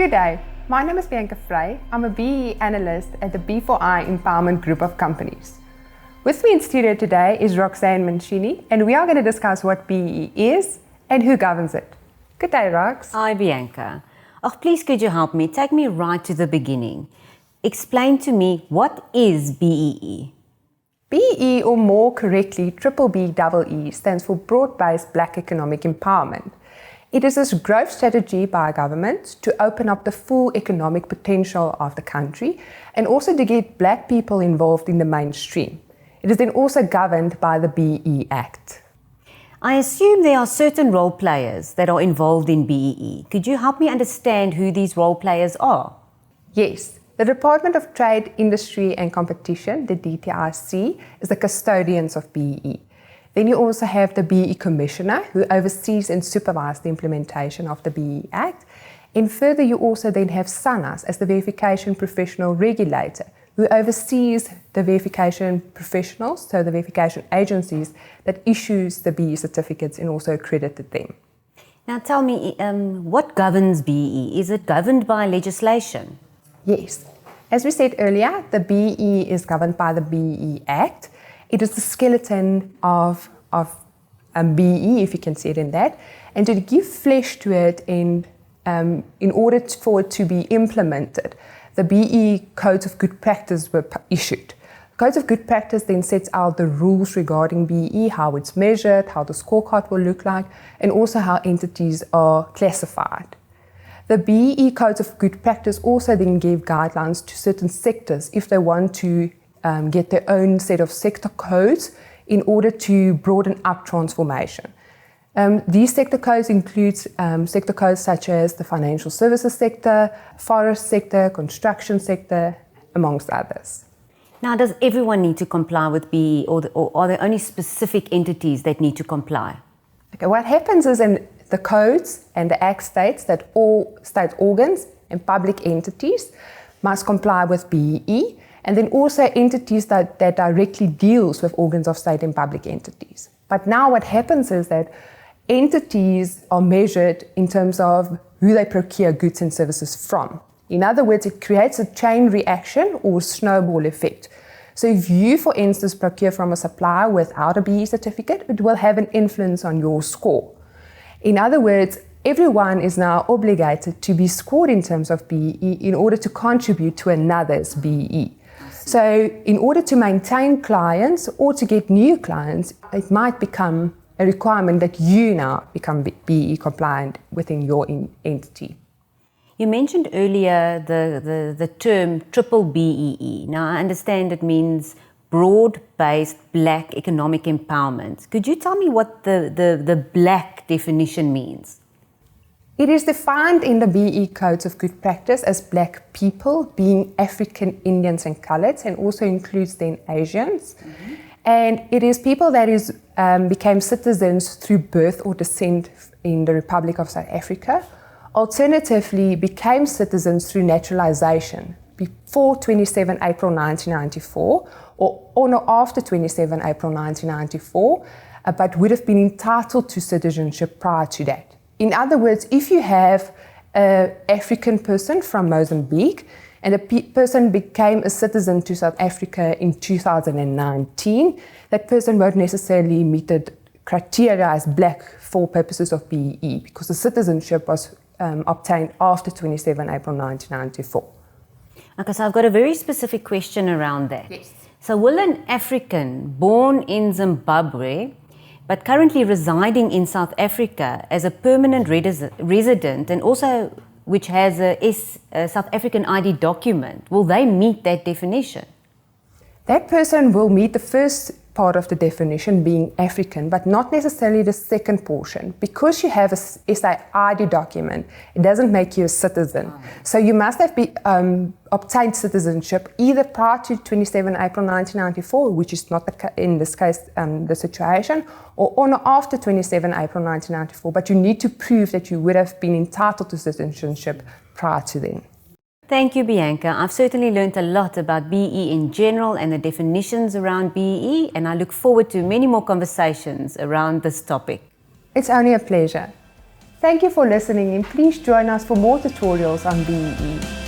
Good day. My name is Bianca Frey. I'm a BEE analyst at the B4I Empowerment Group of Companies. With me in studio today is Roxanne Mancini, and we are going to discuss what BEE is and who governs it. Good day, Rox. Hi, Bianca. Oh, please could you help me? Take me right to the beginning. Explain to me, what is BEE? BEE, or more correctly, BBBEE, stands for Broad-Based Black Economic Empowerment. It is a growth strategy by government to open up the full economic potential of the country and also to get black people involved in the mainstream. It is then also governed by the BEE Act. I assume there are certain role players that are involved in BEE. Could you help me understand who these role players are? Yes, the Department of Trade, Industry and Competition, the DTIC, is the custodians of BEE. Then you also have the BEE Commissioner, who oversees and supervises the implementation of the BEE Act. And further, you also then have SANAS as the verification professional regulator, who oversees the verification professionals, so the verification agencies that issues the BEE certificates and also accredited them. Now tell me, what governs BEE? Is it governed by legislation? Yes. As we said earlier, the BEE is governed by the BEE Act. It is the skeleton of BEE, if you can see it in that. And to give flesh to it, and in order for it to be implemented, the BEE Codes of Good Practice were issued. Codes of Good Practice then sets out the rules regarding BEE, how it's measured, how the scorecard will look like, and also how entities are classified. The BEE Codes of Good Practice also then give guidelines to certain sectors if they want to get their own set of sector codes in order to broaden up transformation. These sector codes include sector codes such as the financial services sector, forest sector, construction sector, amongst others. Now, does everyone need to comply with BEE, or are there only specific entities that need to comply? Okay, what happens is in the codes and the Act states that all state organs and public entities must comply with BEE, and then also entities that directly deals with organs of state and public entities. But now what happens is that entities are measured in terms of who they procure goods and services from. In other words, it creates a chain reaction or snowball effect. So if you, for instance, procure from a supplier without a BEE certificate, it will have an influence on your score. In other words, everyone is now obligated to be scored in terms of BEE in order to contribute to another's BEE. So in order to maintain clients or to get new clients, it might become a requirement that you now become BEE compliant within your entity. You mentioned earlier the term BBBEE. Now, I understand it means broad-based black economic empowerment. Could you tell me what the black definition means? It is defined in the BEE Codes of Good Practice as black people, being African, Indians and Coloureds, and also includes then Asians. Mm-hmm. And it is people that became citizens through birth or descent in the Republic of South Africa, alternatively became citizens through naturalization before 27 April 1994 or no, after 27 April 1994, but would have been entitled to citizenship prior to that. In other words, if you have an African person from Mozambique and a person became a citizen to South Africa in 2019, that person won't necessarily meet the criteria as black for purposes of BEE because the citizenship was obtained after 27 April 1994. Okay, so I've got a very specific question around that. Yes. So will an African born in Zimbabwe but currently residing in South Africa as a permanent resident and also which has a South African ID document, will they meet that definition? That person will meet the first part of the definition, being African, but not necessarily the second portion. Because you have a SA ID document, it doesn't make you a citizen. So you must have obtained citizenship either prior to 27 April 1994, which is not in this case the situation, or after 27 April 1994, but you need to prove that you would have been entitled to citizenship prior to then. Thank you, Bianca. I've certainly learned a lot about BEE in general and the definitions around BEE, and I look forward to many more conversations around this topic. It's only a pleasure. Thank you for listening, and please join us for more tutorials on BEE.